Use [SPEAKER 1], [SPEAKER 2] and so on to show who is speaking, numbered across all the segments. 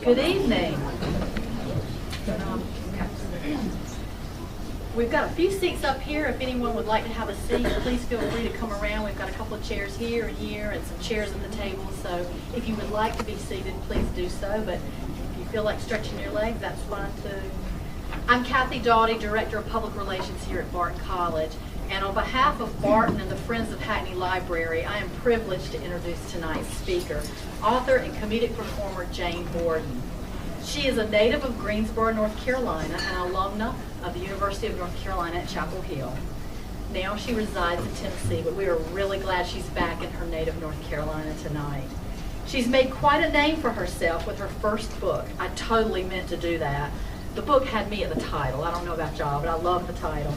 [SPEAKER 1] Good evening. We've got a few seats up here. If anyone would like to have a seat, please feel free to come around. We've got a couple of chairs here and some chairs at the table. So if you would like to be seated, please do so. But if you feel like stretching your legs, that's fine too. I'm Kathy Doughty, Director of Public Relations here at Borden College. And on behalf of Borden and the Friends of Hackney Library, I am privileged to introduce tonight's speaker, author and comedic performer Jane Borden. She is a native of Greensboro, North Carolina, and an alumna of the University of North Carolina at Chapel Hill. Now she resides in Tennessee, but we are really glad she's back in her native North Carolina tonight. She's made quite a name for herself with her first book. I totally meant to do that. The book had me at the title. I don't know about y'all, but I love the title.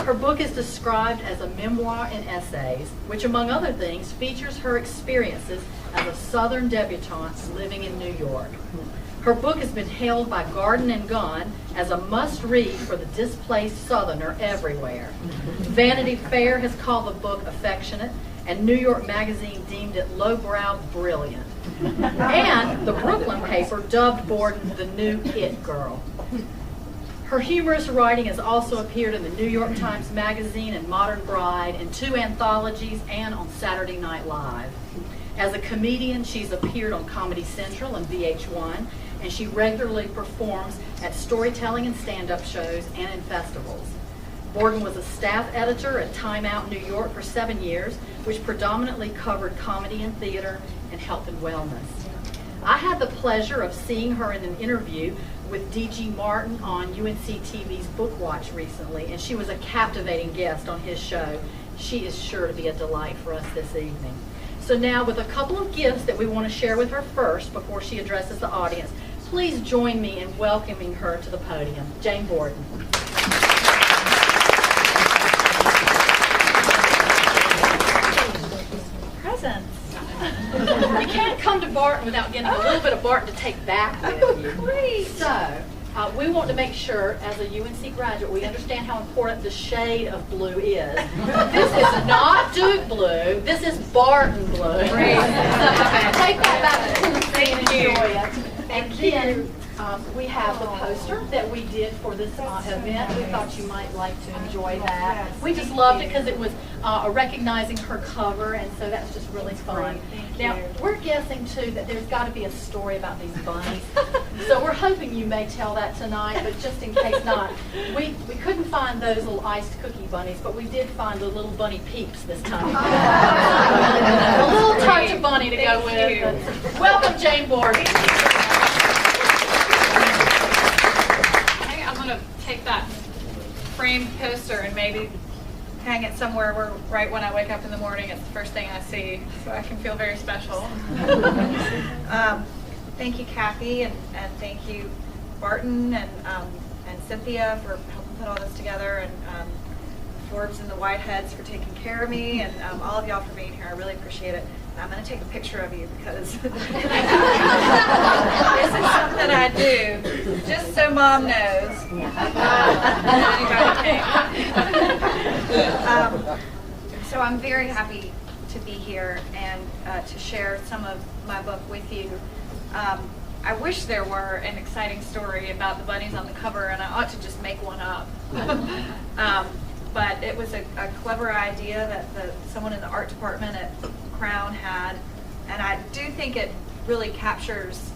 [SPEAKER 1] Her book is described as a memoir in essays, which among other things features her experiences as a Southern debutante living in New York. Her book has been hailed by Garden and Gun as a must-read for the displaced Southerner everywhere. Vanity Fair has called the book affectionate, and New York Magazine deemed it lowbrow brilliant. And the Brooklyn paper dubbed Borden the new hit girl. Her humorous writing has also appeared in the New York Times Magazine and Modern Bride, in 2 anthologies, and on Saturday Night Live. As a comedian, she's appeared on Comedy Central and VH1, and she regularly performs at storytelling and stand-up shows and in festivals. Borden was a staff editor at Time Out New York for 7 years, which predominantly covered comedy and theater and health and wellness. I had the pleasure of seeing her in an interview with D.G. Martin on UNC TV's Book Watch recently, and she was a captivating guest on his show. She is sure to be a delight for us this evening. So now, with a couple of gifts that we want to share with her first before she addresses the audience, please join me in welcoming her to the podium. Jane Borden. Presents. You can't come to Borden without getting a little bit of Borden to take back with you.
[SPEAKER 2] Great.
[SPEAKER 1] So, we want to make sure, as a UNC graduate, we understand how important the shade of blue is. This is not Duke blue. This is Borden blue.
[SPEAKER 2] Great.
[SPEAKER 1] So, take that back to Tennessee and
[SPEAKER 2] Thank you.
[SPEAKER 1] enjoy it. And then we have the poster that we did for this event. We thought you might like to enjoy that. We just loved it because it was recognizing her cover, and so that's just really fun. Now, we're guessing, too, that there's got to be a story about these bunnies. So we're hoping you may tell that tonight, but just in case not, we couldn't find those little iced cookie bunnies, but we did find the little bunny peeps this time. A little touch of bunny to go with. But welcome, Jane Borden.
[SPEAKER 2] I'm going to take that framed poster and maybe hang it somewhere where right when I wake up in the morning it's the first thing I see, so I can feel very special. Thank you, Kathy, and thank you, Barton and Cynthia for helping put all this together, and Forbes and the Whiteheads for taking care of me, and all of y'all for being here. I really appreciate it. I'm going to take a picture of you because this is something I do, just so Mom knows. So I'm very happy to be here and to share some of my book with you. I wish there were an exciting story about the bunnies on the cover, and I ought to just make one up. But it was a clever idea that someone in the art department at Crown had, and I do think it really captures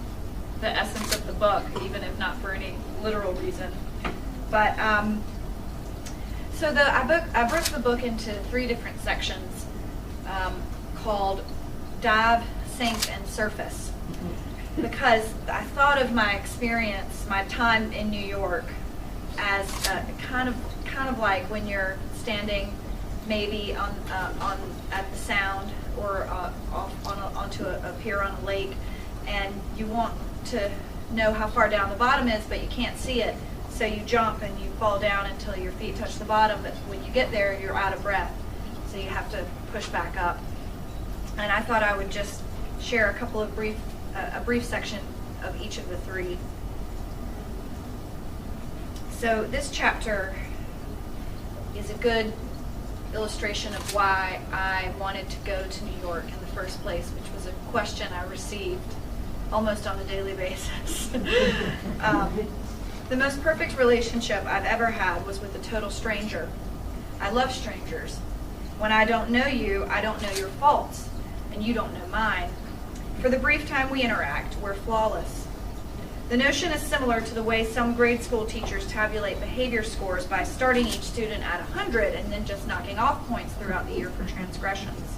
[SPEAKER 2] the essence of the book, even if not for any literal reason. But so I broke the book into 3 different sections called Dive, Sink, and Surface, because I thought of my experience, my time in New York, as kind of like when you're standing maybe on at the Sound or onto a pier on a lake, and you want to know how far down the bottom is, but you can't see it, so you jump and you fall down until your feet touch the bottom, but when you get there you're out of breath, so you have to push back up. And I thought I would just share a couple of a brief section of each of the 3. So this chapter is a good illustration of why I wanted to go to New York in the first place, which was a question I received almost on a daily basis. The most perfect relationship I've ever had was with a total stranger. I love strangers. When I don't know you, I don't know your faults, and you don't know mine. For the brief time we interact, we're flawless. The notion is similar to the way some grade school teachers tabulate behavior scores by starting each student at 100 and then just knocking off points throughout the year for transgressions.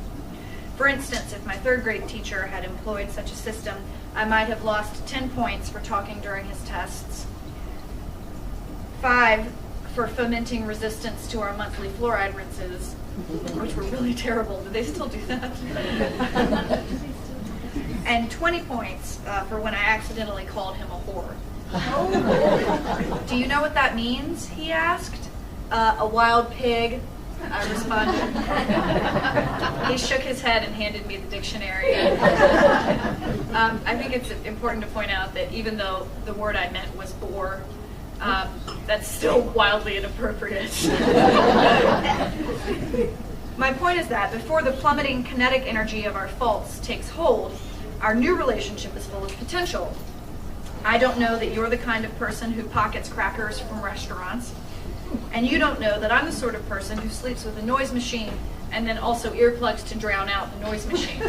[SPEAKER 2] For instance, if my third grade teacher had employed such a system, I might have lost 10 points for talking during his tests, 5 for fomenting resistance to our monthly fluoride rinses, which were really terrible. Do they still do that? And 20 points for when I accidentally called him a whore. Do you know what that means? He asked. A wild pig, I responded. He shook his head and handed me the dictionary. I think it's important to point out that even though the word I meant was bore, that's still wildly inappropriate. My point is that before the plummeting kinetic energy of our faults takes hold, our new relationship is full of potential. I don't know that you're the kind of person who pockets crackers from restaurants, and you don't know that I'm the sort of person who sleeps with a noise machine and then also earplugs to drown out the noise machine.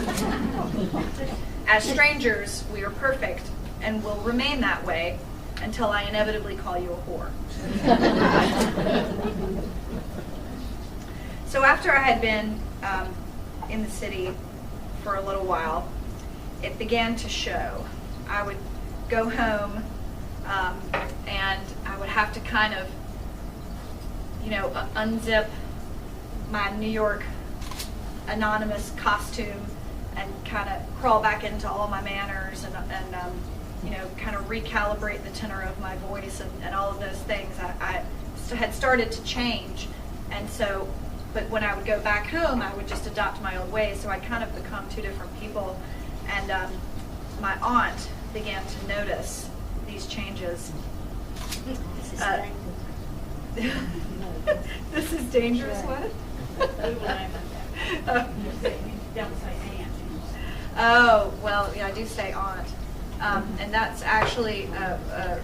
[SPEAKER 2] As strangers, we are perfect and will remain that way until I inevitably call you a whore. So after I had been in the city for a little while, it began to show. I would go home and I would have to kind of, unzip my New York anonymous costume and kind of crawl back into all my manners and kind of recalibrate the tenor of my voice and all of those things. I had started to change, and so, but when I would go back home, I would just adopt my old ways, so I'd kind of become two different people. And my aunt began to notice these changes. This is dangerous, what? Oh, well, yeah, I do say aunt. And that's actually a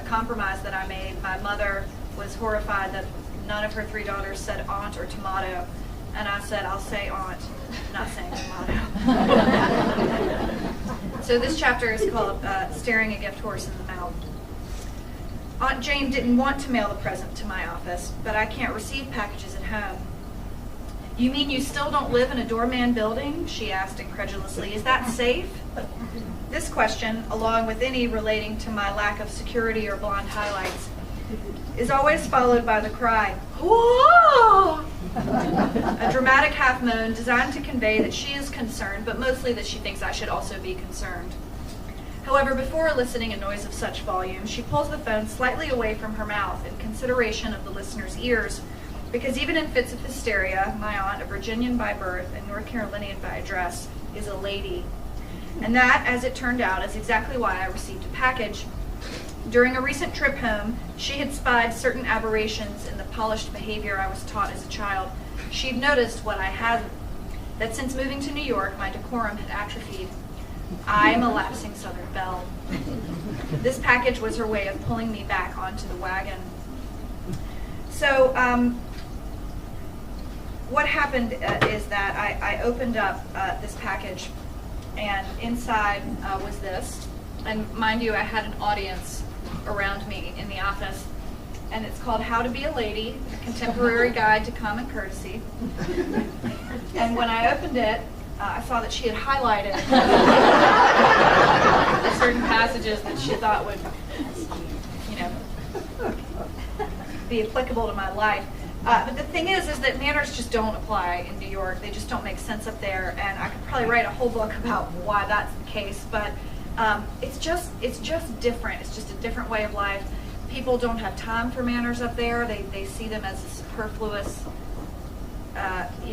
[SPEAKER 2] compromise that I made. My mother was horrified that none of her 3 daughters said aunt or tomato. And I said, I'll say aunt, not saying tomato. So this chapter is called Staring a Gift Horse in the Mouth. Aunt Jane didn't want to mail the present to my office, but I can't receive packages at home. You mean you still don't live in a doorman building? She asked incredulously. Is that safe? This question, along with any relating to my lack of security or blonde highlights, is always followed by the cry, whoa! A dramatic half moan designed to convey that she is concerned, but mostly that she thinks I should also be concerned. However, before eliciting a noise of such volume, she pulls the phone slightly away from her mouth in consideration of the listener's ears, because even in fits of hysteria, my aunt, a Virginian by birth and North Carolinian by address, is a lady. And that, as it turned out, is exactly why I received a package. During a recent trip home, she had spied certain aberrations in the polished behavior I was taught as a child. She'd noticed what I hadn't, that since moving to New York, my decorum had atrophied. I am a lapsing Southern belle. This package was her way of pulling me back onto the wagon. So what happened is that I opened up this package, and inside was this. And mind you, I had an audience around me in the office, and it's called How to Be a Lady, a Contemporary Guide to Common Courtesy. And when I opened it, I saw that she had highlighted certain passages that she thought would, be applicable to my life. But the thing is that manners just don't apply in New York. They just don't make sense up there, and I could probably write a whole book about why that's the case. But it's just different. It's just a different way of life. People don't have time for manners up there. They see them as a superfluous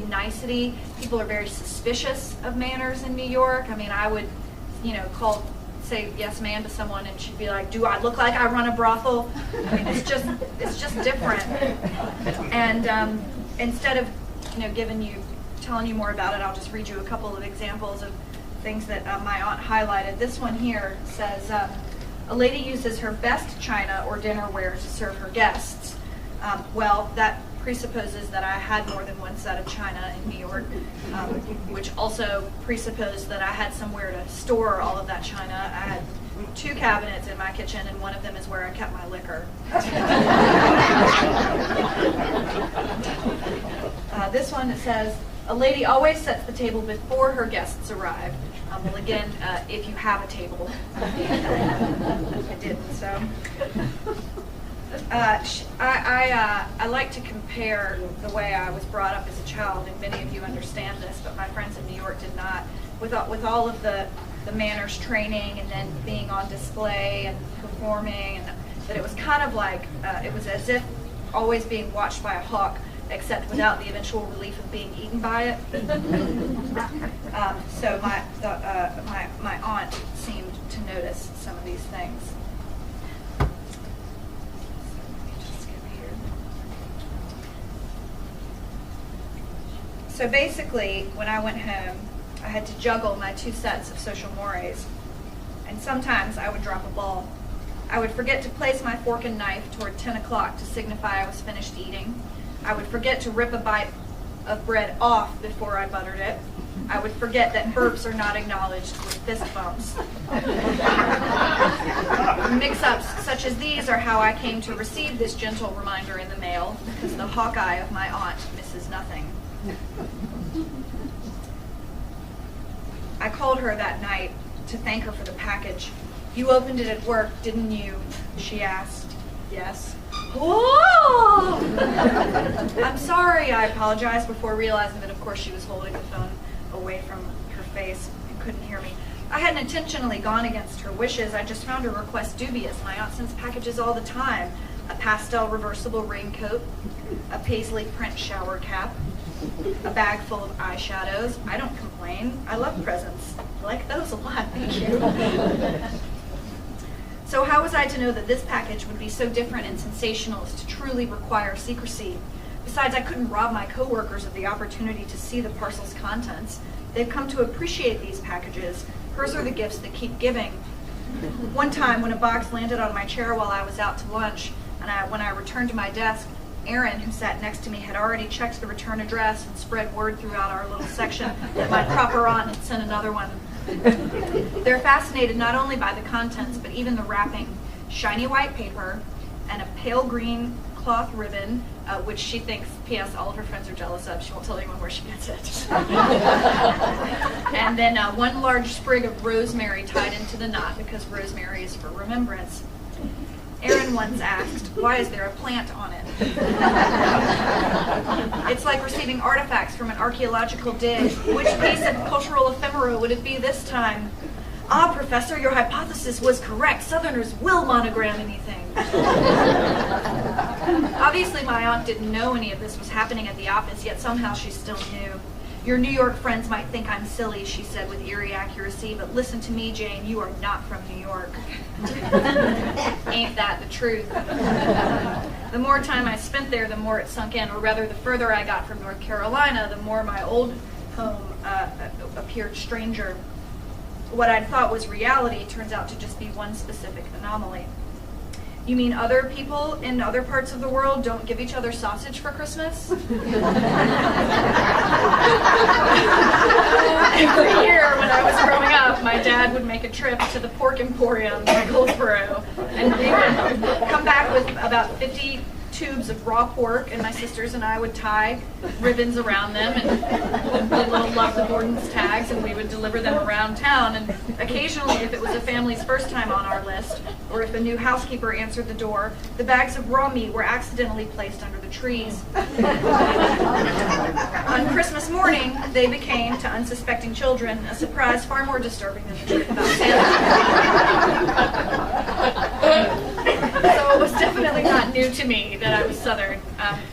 [SPEAKER 2] nicety. People are very suspicious of manners in New York. I mean, I would, say yes ma'am to someone and she'd be like, do I look like I run a brothel? I mean, it's just different. And instead of telling you more about it, I'll just read you a couple of examples of things that my aunt highlighted. This one here says, a lady uses her best china or dinnerware to serve her guests. Well, that presupposes that I had more than one set of china in New York, which also presupposed that I had somewhere to store all of that china. I had 2 cabinets in my kitchen, and one of them is where I kept my liquor. This one says, a lady always sets the table before her guests arrive. Well, again, if you have a table. I didn't, so. I like to compare the way I was brought up as a child, and many of you understand this, but my friends in New York did not. With all of the manners training and then being on display and performing, and that it was kind of like, it was as if always being watched by a hawk, except without the eventual relief of being eaten by it. So my aunt seemed to notice some of these things. So basically, when I went home, I had to juggle my 2 sets of social mores, and sometimes I would drop a ball. I would forget to place my fork and knife toward 10 o'clock to signify I was finished eating. I would forget to rip a bite of bread off before I buttered it. I would forget that burps are not acknowledged with fist bumps. Mix-ups such as these are how I came to receive this gentle reminder in the mail, because the hawkeye of my aunt misses nothing. I called her that night to thank her for the package. You opened it at work, didn't you? She asked. Yes. Whoa! I'm sorry, I apologized before realizing that, of course, she was holding the phone away from her face and couldn't hear me. I hadn't intentionally gone against her wishes. I just found her request dubious. My aunt sends packages all the time. A pastel reversible raincoat, a paisley print shower cap, a bag full of eyeshadows. I don't complain. I love presents. I like those a lot, thank you. So how was I to know that this package would be so different and sensational as to truly require secrecy? Besides, I couldn't rob my coworkers of the opportunity to see the parcel's contents. They've come to appreciate these packages. Hers are the gifts that keep giving. One time, when a box landed on my chair while I was out to lunch, and when I returned to my desk, Aaron, who sat next to me, had already checked the return address and spread word throughout our little section that my proper aunt had sent another one. They're fascinated not only by the contents, but even the wrapping. Shiny white paper and a pale green cloth ribbon, which she thinks, P.S., all of her friends are jealous of. She won't tell anyone where she gets it. And then one large sprig of rosemary tied into the knot, because rosemary is for remembrance. Aaron once asked, why is there a plant on it? It's like receiving artifacts from an archaeological dig. Which piece of cultural ephemera would it be this time? Ah, Professor, your hypothesis was correct. Southerners will monogram anything. Obviously, my aunt didn't know any of this was happening at the office, yet somehow she still knew. Your New York friends might think I'm silly, she said with eerie accuracy, but listen to me, Jane, you are not from New York. Ain't that the truth? The more time I spent there, the more it sunk in, or rather, the further I got from North Carolina, the more my old home appeared stranger. What I'd thought was reality turns out to just be one specific anomaly. You mean other people in other parts of the world don't give each other sausage for Christmas? Every year when I was growing up, my dad would make a trip to the Pork Emporium in Goldsboro, and we would come back with about 50 tubes of raw pork, and my sisters and I would tie ribbons around them and put little Love the Borden's tags, and we would deliver them around town. And occasionally, if it was a family's first time on our list, or if a new housekeeper answered the door, the bags of raw meat were accidentally placed under the trees. On Christmas morning, they became, to unsuspecting children, a surprise far more disturbing than the truth about Santa. So it was definitely not new to me that I was Southern.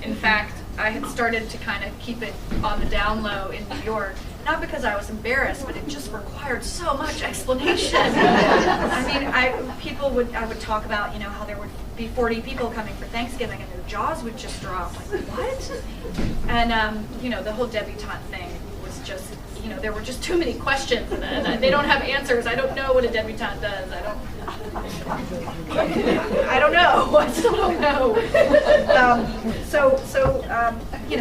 [SPEAKER 2] In fact, I had started to kind of keep it on the down low in New York. Not because I was embarrassed, but it just required so much explanation. I mean, I would talk about, you know, how there would be 40 people coming for Thanksgiving and their jaws would just drop. Like, what? And, you know, the whole debutante thing was just, there were just too many questions, and they don't have answers. I don't know what a debutante does. I don't know. I still don't know.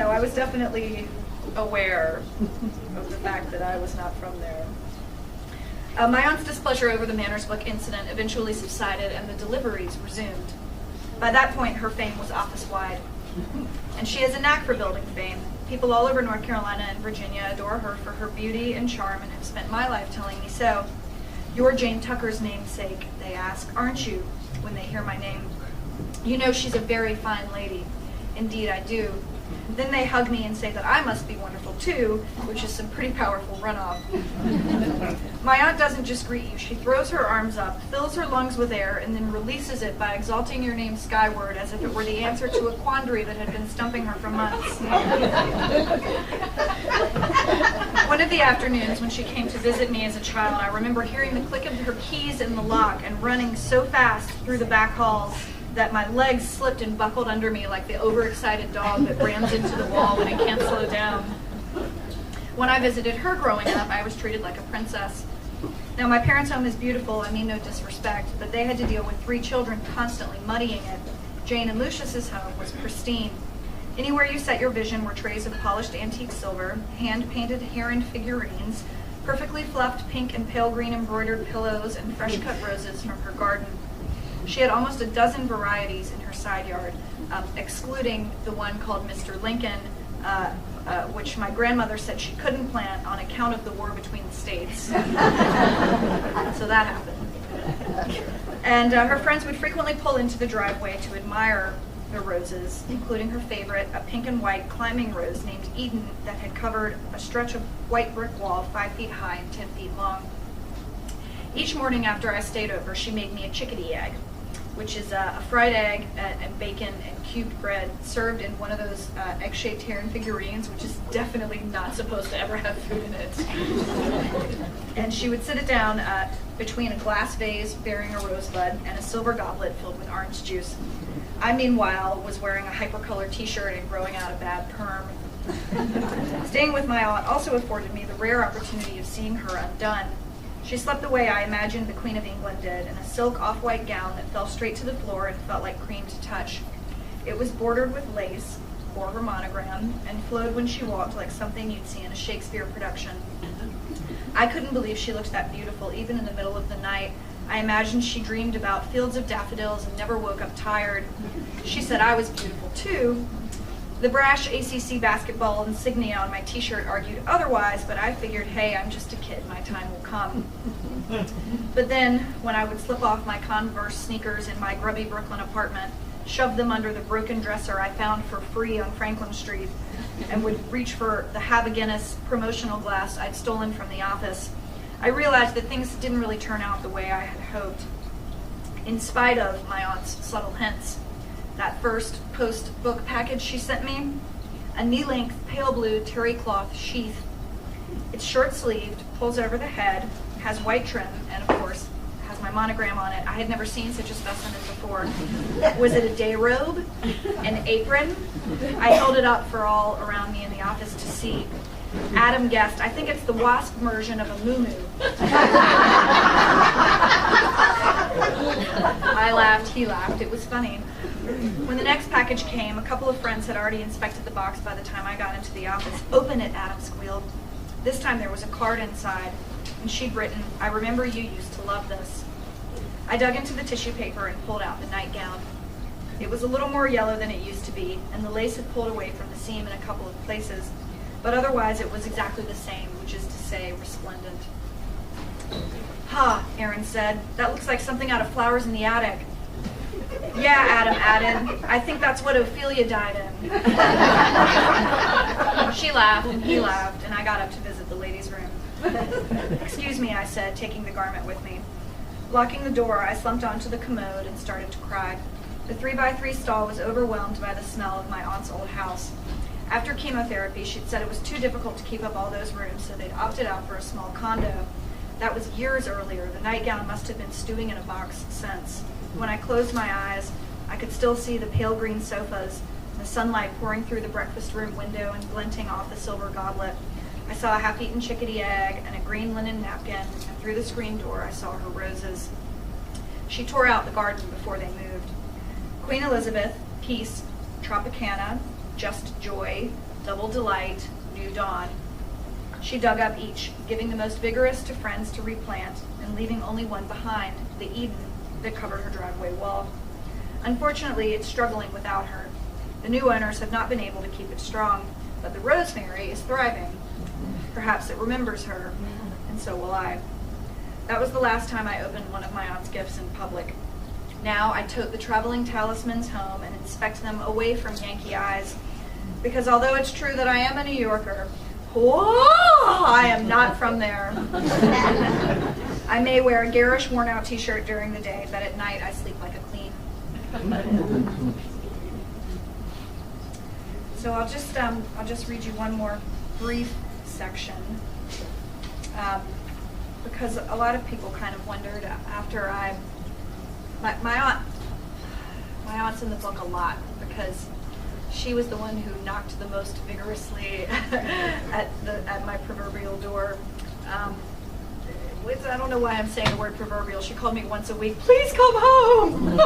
[SPEAKER 2] I was definitely aware of the fact that I was not from there. My aunt's displeasure over the manners book incident eventually subsided, and the deliveries resumed. By that point, her fame was office-wide, and she has a knack for building fame. People all over North Carolina and Virginia adore her for her beauty and charm and have spent my life telling me so. "You're Jane Tucker's namesake," they ask, "aren't you?" when they hear my name. "You know she's a very fine lady." "Indeed I do." Then they hug me and say that I must be wonderful too, which is some pretty powerful runoff. My aunt doesn't just greet you. She throws her arms up, fills her lungs with air, and then releases it by exalting your name skyward as if it were the answer to a quandary that had been stumping her for months. One of the afternoons when she came to visit me as a child, I remember hearing the click of her keys in the lock and running so fast through the back halls that my legs slipped and buckled under me like the overexcited dog that rams into the wall when it can't slow down. When I visited her growing up, I was treated like a princess. Now, my parents' home is beautiful, I mean no disrespect, but they had to deal with 3 children constantly muddying it. Jane and Lucius's home was pristine. Anywhere you set your vision were trays of polished antique silver, hand-painted heron figurines, perfectly fluffed pink and pale green embroidered pillows, and fresh-cut roses from her garden. She had almost a dozen varieties in her side yard, excluding the one called Mr. Lincoln, which my grandmother said she couldn't plant on account of the war between the states. So that happened. And her friends would frequently pull into the driveway to admire the roses, including her favorite, a pink and white climbing rose named Eden that had covered a stretch of white brick wall 5 feet high and 10 feet long. Each morning after I stayed over, she made me a chickadee egg, which is a fried egg and bacon and cubed bread served in one of those egg-shaped heron figurines, which is definitely not supposed to ever have food in it. And she would sit it down between a glass vase bearing a rosebud and a silver goblet filled with orange juice. I, meanwhile, was wearing a hypercolored t-shirt and growing out a bad perm. Staying with my aunt also afforded me the rare opportunity of seeing her undone. She slept the way I imagined the Queen of England did, in a silk off-white gown that fell straight to the floor and felt like cream to touch. It was bordered with lace, or her monogram, and flowed when she walked like something you'd see in a Shakespeare production. I couldn't believe she looked that beautiful, even in the middle of the night. I imagined she dreamed about fields of daffodils and never woke up tired. She said I was beautiful too. The brash ACC basketball insignia on my t-shirt argued otherwise, but I figured, hey, I'm just a kid, my time will come. But then, when I would slip off my Converse sneakers in my grubby Brooklyn apartment, shove them under the broken dresser I found for free on Franklin Street, and would reach for the Have a Guinness promotional glass I'd stolen from the office, I realized that things didn't really turn out the way I had hoped, in spite of my aunt's subtle hints. That first post-book package she sent me, a knee-length pale blue terry cloth sheath. It's short-sleeved, pulls over the head, has white trim, and of course, has my monogram on it. I had never seen such a specimen before. Was it a day robe? An apron? I held it up for all around me in the office to see. Adam guessed, I think it's the wasp version of a muumuu. I laughed, he laughed, it was funny. When the next package came, a couple of friends had already inspected the box by the time I got into the office. "Open it," Adam squealed. This time there was a card inside, and she'd written, "I remember you used to love this." I dug into the tissue paper and pulled out the nightgown. It was a little more yellow than it used to be, and the lace had pulled away from the seam in a couple of places, but otherwise it was exactly the same, which is to say, resplendent. "Ha," Aaron said, "that looks like something out of Flowers in the Attic." "Yeah," Adam added, "I think that's what Ophelia died in." She laughed and he laughed, and I got up to visit the ladies' room. "Excuse me," I said, taking the garment with me. Locking the door, I slumped onto the commode and started to cry. The 3x3 stall was overwhelmed by the smell of my aunt's old house. After chemotherapy, she'd said it was too difficult to keep up all those rooms, so they'd opted out for a small condo. That was years earlier. The nightgown must have been stewing in a box since. When I closed my eyes, I could still see the pale green sofas, the sunlight pouring through the breakfast room window and glinting off the silver goblet. I saw a half-eaten chickadee egg and a green linen napkin, and through the screen door I saw her roses. She tore out the garden before they moved. Queen Elizabeth, Peace, Tropicana, Just Joy, Double Delight, New Dawn. She dug up each, giving the most vigorous to friends to replant, and leaving only one behind, the Eden that covered her driveway wall. Unfortunately, it's struggling without her. The new owners have not been able to keep it strong, but the rosemary is thriving. Perhaps it remembers her, and so will I. That was the last time I opened one of my aunt's gifts in public. Now I tote the traveling talismans home and inspect them away from Yankee eyes, because although it's true that I am a New Yorker, I am not from there. I may wear a garish, worn-out t-shirt during the day, but at night I sleep like a queen. So I'll just read you one more brief section, because a lot of people kind of wondered after my aunt's in the book a lot because she was the one who knocked the most vigorously at my proverbial door. I don't know why I'm saying the word proverbial. She called me once a week, please come home.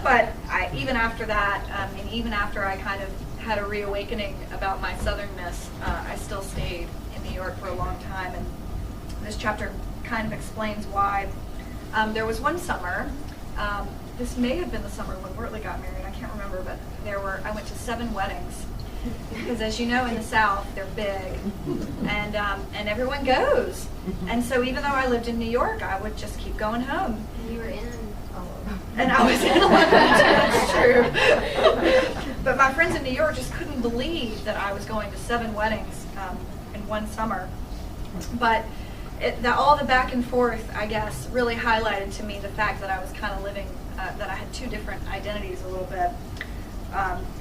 [SPEAKER 2] But even after that, and even after I kind of had a reawakening about my southernness, I still stayed in New York for a long time. And this chapter kind of explains why. There was one summer, this may have been the summer when Wortley got married, I can't remember, but I went to 7 weddings. Because as you know, in the South, they're big, and everyone goes. And so even though I lived in New York, I would just keep going home.
[SPEAKER 3] And you were in all of them.
[SPEAKER 2] And I was in London, that's true. But my friends in New York just couldn't believe that I was going to 7 weddings in one summer. But all the back and forth, I guess, really highlighted to me the fact that I was kind of living, that I had 2 different identities a little bit.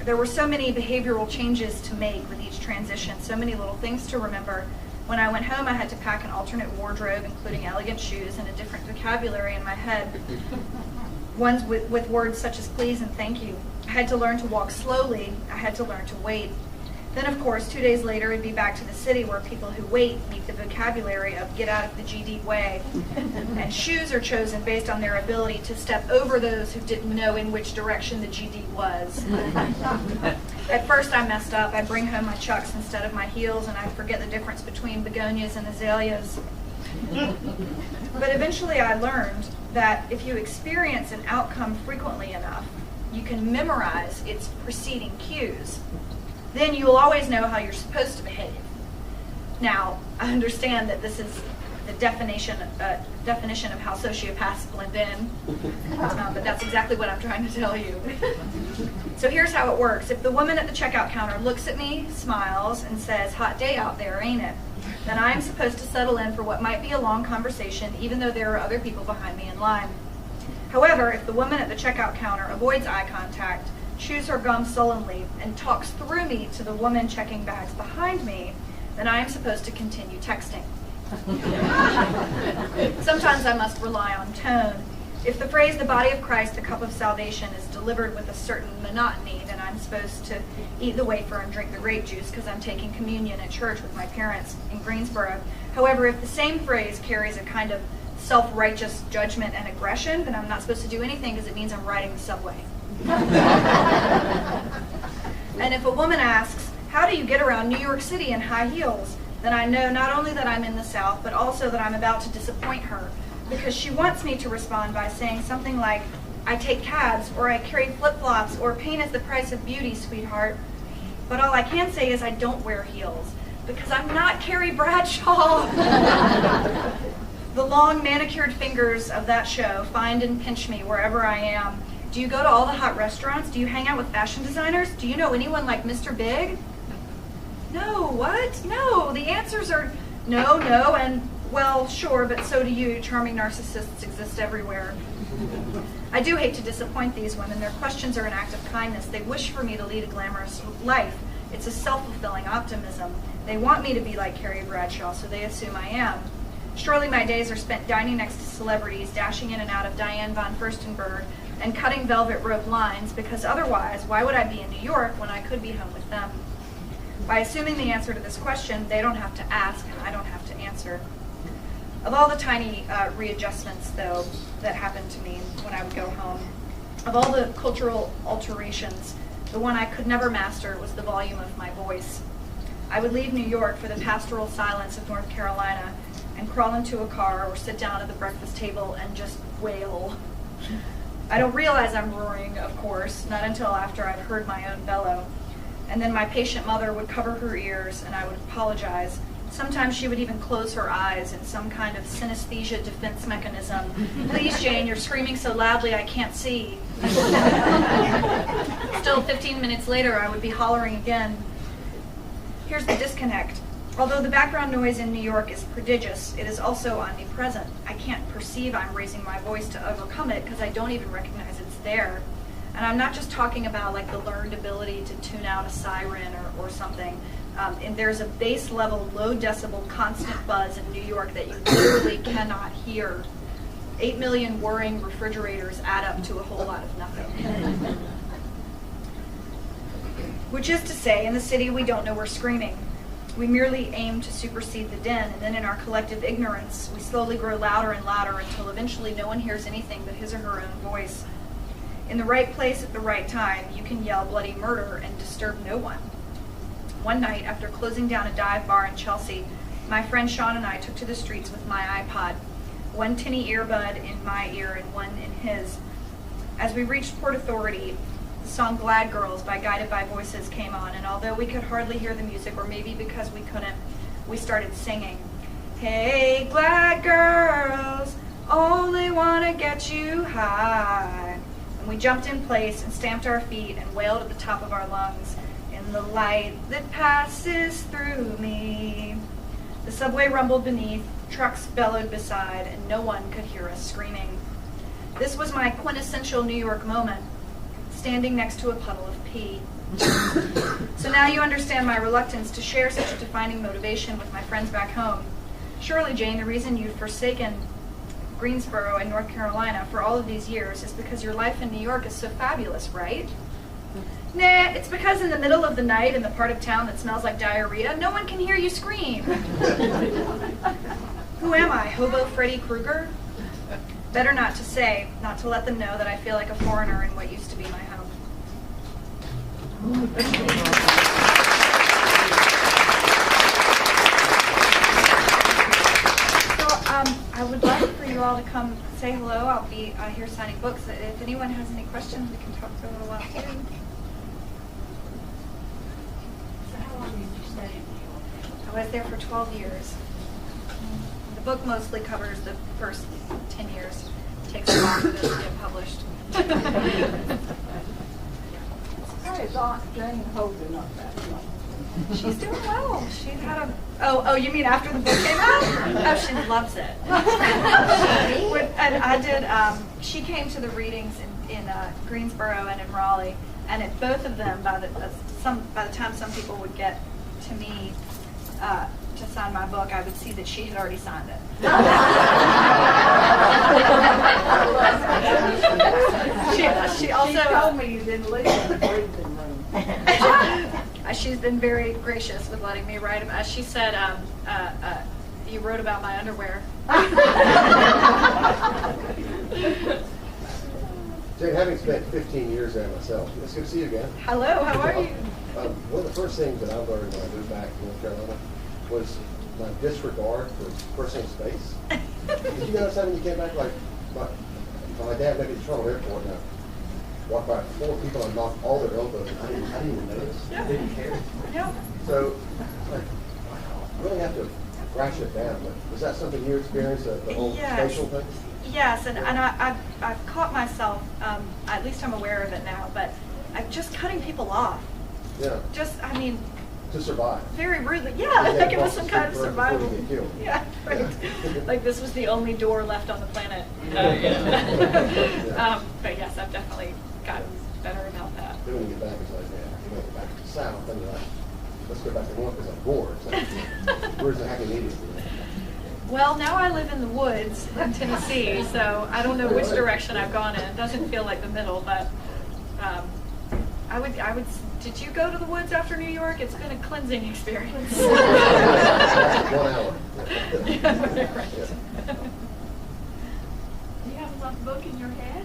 [SPEAKER 2] There were so many behavioral changes to make with each transition, so many little things to remember. When I went home, I had to pack an alternate wardrobe, including elegant shoes and a different vocabulary in my head. Ones with words such as please and thank you. I had to learn to walk slowly. I had to learn to wait. Then, of course, 2 days later, I'd be back to the city where people who wait meet the vocabulary of get out of the GD way. And shoes are chosen based on their ability to step over those who didn't know in which direction the GD was. At first, I messed up. I'd bring home my Chucks instead of my heels, and I'd forget the difference between begonias and azaleas. But eventually, I learned that if you experience an outcome frequently enough, you can memorize its preceding cues. Then you will always know how you're supposed to behave. Now, I understand that this is the definition of how sociopaths blend in, but that's exactly what I'm trying to tell you. So here's how it works. If the woman at the checkout counter looks at me, smiles, and says, hot day out there, ain't it? Then I'm supposed to settle in for what might be a long conversation, even though there are other people behind me in line. However, if the woman at the checkout counter avoids eye contact, chews her gum sullenly, and talks through me to the woman checking bags behind me, then I am supposed to continue texting. Sometimes I must rely on tone. If the phrase, the body of Christ, the cup of salvation, is delivered with a certain monotony, then I'm supposed to eat the wafer and drink the grape juice because I'm taking communion at church with my parents in Greensboro. However, if the same phrase carries a kind of self-righteous judgment and aggression, then I'm not supposed to do anything because it means I'm riding the subway. And if a woman asks, how do you get around New York City in high heels? Then I know not only that I'm in the South, but also that I'm about to disappoint her, because she wants me to respond by saying something like, I take cabs, or I carry flip-flops, or pain is the price of beauty, sweetheart. But all I can say is I don't wear heels, because I'm not Carrie Bradshaw. The long manicured fingers of that show find and pinch me wherever I am. Do you go to all the hot restaurants? Do you hang out with fashion designers? Do you know anyone like Mr. Big? No, what? No, the answers are no, no, and well, sure, but so do you. Charming narcissists exist everywhere. I do hate to disappoint these women. Their questions are an act of kindness. They wish for me to lead a glamorous life. It's a self-fulfilling optimism. They want me to be like Carrie Bradshaw, so they assume I am. Surely my days are spent dining next to celebrities, dashing in and out of Diane von Furstenberg, and cutting velvet rope lines, because otherwise, why would I be in New York when I could be home with them? By assuming the answer to this question, they don't have to ask and I don't have to answer. Of all the tiny readjustments, though, that happened to me when I would go home, of all the cultural alterations, the one I could never master was the volume of my voice. I would leave New York for the pastoral silence of North Carolina and crawl into a car or sit down at the breakfast table and just wail. I don't realize I'm roaring, of course, not until after I've heard my own bellow. And then my patient mother would cover her ears and I would apologize. Sometimes she would even close her eyes in some kind of synesthesia defense mechanism. Please, Jane, you're screaming so loudly I can't see. Still 15 minutes later, I would be hollering again. Here's the disconnect. Although the background noise in New York is prodigious, it is also omnipresent. I can't perceive I'm raising my voice to overcome it because I don't even recognize it's there. And I'm not just talking about like the learned ability to tune out a siren or something. And there's a base level, low decibel, constant buzz in New York that you literally cannot hear. 8 million whirring refrigerators add up to a whole lot of nothing. Which is to say, in the city we don't know we're screaming. We merely aim to supersede the din, and then in our collective ignorance, we slowly grow louder and louder until eventually no one hears anything but his or her own voice. In the right place at the right time, you can yell bloody murder and disturb no one. One night, after closing down a dive bar in Chelsea, my friend Sean and I took to the streets with my iPod, one tinny earbud in my ear and one in his. As we reached Port Authority, the song Glad Girls by Guided by Voices came on, and although we could hardly hear the music, or maybe because we couldn't, we started singing. Hey, glad girls, only want to get you high. And we jumped in place and stamped our feet and wailed at the top of our lungs. In the light that passes through me. The subway rumbled beneath, trucks bellowed beside, and no one could hear us screaming. This was my quintessential New York moment, standing next to a puddle of pee. So now you understand my reluctance to share such a defining motivation with my friends back home. Surely, Jane, the reason you've forsaken Greensboro and North Carolina for all of these years is because your life in New York is so fabulous, right? Nah, it's because in the middle of the night in the part of town that smells like diarrhea, no one can hear you scream. Who am I, Hobo Freddy Krueger? Better not to say, not to let them know that I feel like a foreigner in what used to be my home. I would like for you all to come say hello. I'll be here signing books. If anyone has any questions, we can talk for a little while too.
[SPEAKER 3] So how long did you stay in New York?
[SPEAKER 2] I was there for 12 years. The book mostly covers the first 10 years. It takes a while for this to get published.
[SPEAKER 4] How is Aunt Jane holding up that long?
[SPEAKER 2] She's doing well. She had a... Oh, you mean after the book came out? Oh, she loves it. And I did... she came to the readings in Greensboro and in Raleigh, and at both of them, by the time some people would get to me to sign my book, I would see that she had already signed it. She also...
[SPEAKER 4] She told me you didn't live in the breathing room.
[SPEAKER 2] She's been very gracious with letting me write about. She said, "You wrote about my underwear."
[SPEAKER 5] Jane, having spent 15 years there myself, it's good to see you again.
[SPEAKER 2] Hello, how are you?
[SPEAKER 5] One of the first things that I learned when I moved back to North Carolina was my disregard for personal space. Did you notice that when you came back? Like, my dad met me at the Toronto airport, and I walked by 4 people and knocked all their elbows, and I didn't even notice.
[SPEAKER 2] Yeah.
[SPEAKER 5] I didn't care.
[SPEAKER 2] Yeah.
[SPEAKER 5] So, like, wow, I really have to ratchet it down. But was that something you experienced, the whole spatial thing?
[SPEAKER 2] Yes, and I've caught myself, at least I'm aware of it now, but I'm just cutting people off.
[SPEAKER 5] Yeah.
[SPEAKER 2] Just, I mean,
[SPEAKER 5] To survive.
[SPEAKER 2] very rudely. Yeah, like it was some kind of survival.
[SPEAKER 5] Before you get killed.
[SPEAKER 2] Yeah, right. Like this was the only door left on the planet. But yes, I've definitely gotten better about that.
[SPEAKER 5] Then when you get back, it's like, yeah, you want to go back to the south, and you're like, let's go back to north because I'm bored. So, where's the happy medium?
[SPEAKER 2] Well, now I live in the woods in Tennessee, so I don't know which direction I've gone in. It doesn't feel like the middle, but did you go to the woods after New York? It's been a cleansing experience.
[SPEAKER 5] 1 hour.
[SPEAKER 3] Do you have a book in your head?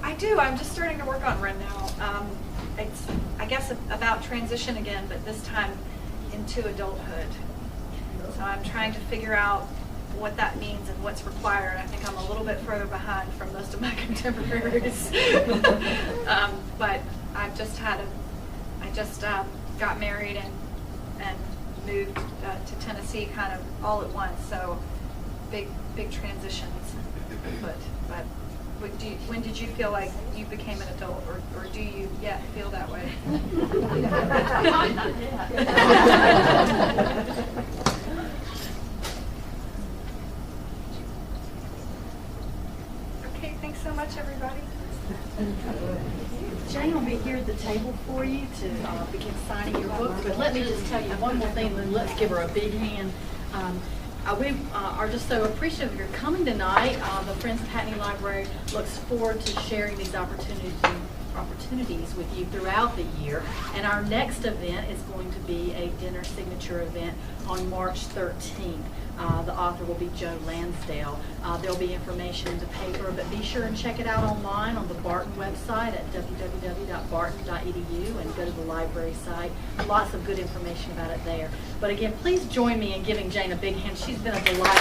[SPEAKER 2] I do. I'm just starting to work on one now. It's, I guess, about transition again, but this time into adulthood. So I'm trying to figure out what that means and what's required. I think I'm a little bit further behind from most of my contemporaries. But I've just got married and moved to Tennessee kind of all at once. So big transitions. But when did you feel like you became an adult, or do you yet feel that way? Okay, thanks so much, everybody.
[SPEAKER 1] Jane will be here at the table for you to begin signing your books. But let me just tell you one more thing, then let's give her a big hand. We are just so appreciative of your coming tonight. The Friends of Hackney Library looks forward to sharing these opportunities with you throughout the year. And our next event is going to be a dinner signature event on March 13th. The author will be Joe Lansdale. There'll be information in the paper, but be sure and check it out online on the Borden website at www.barton.edu and go to the library site. Lots of good information about it there. But again, please join me in giving Jane a big hand. She's been a delight.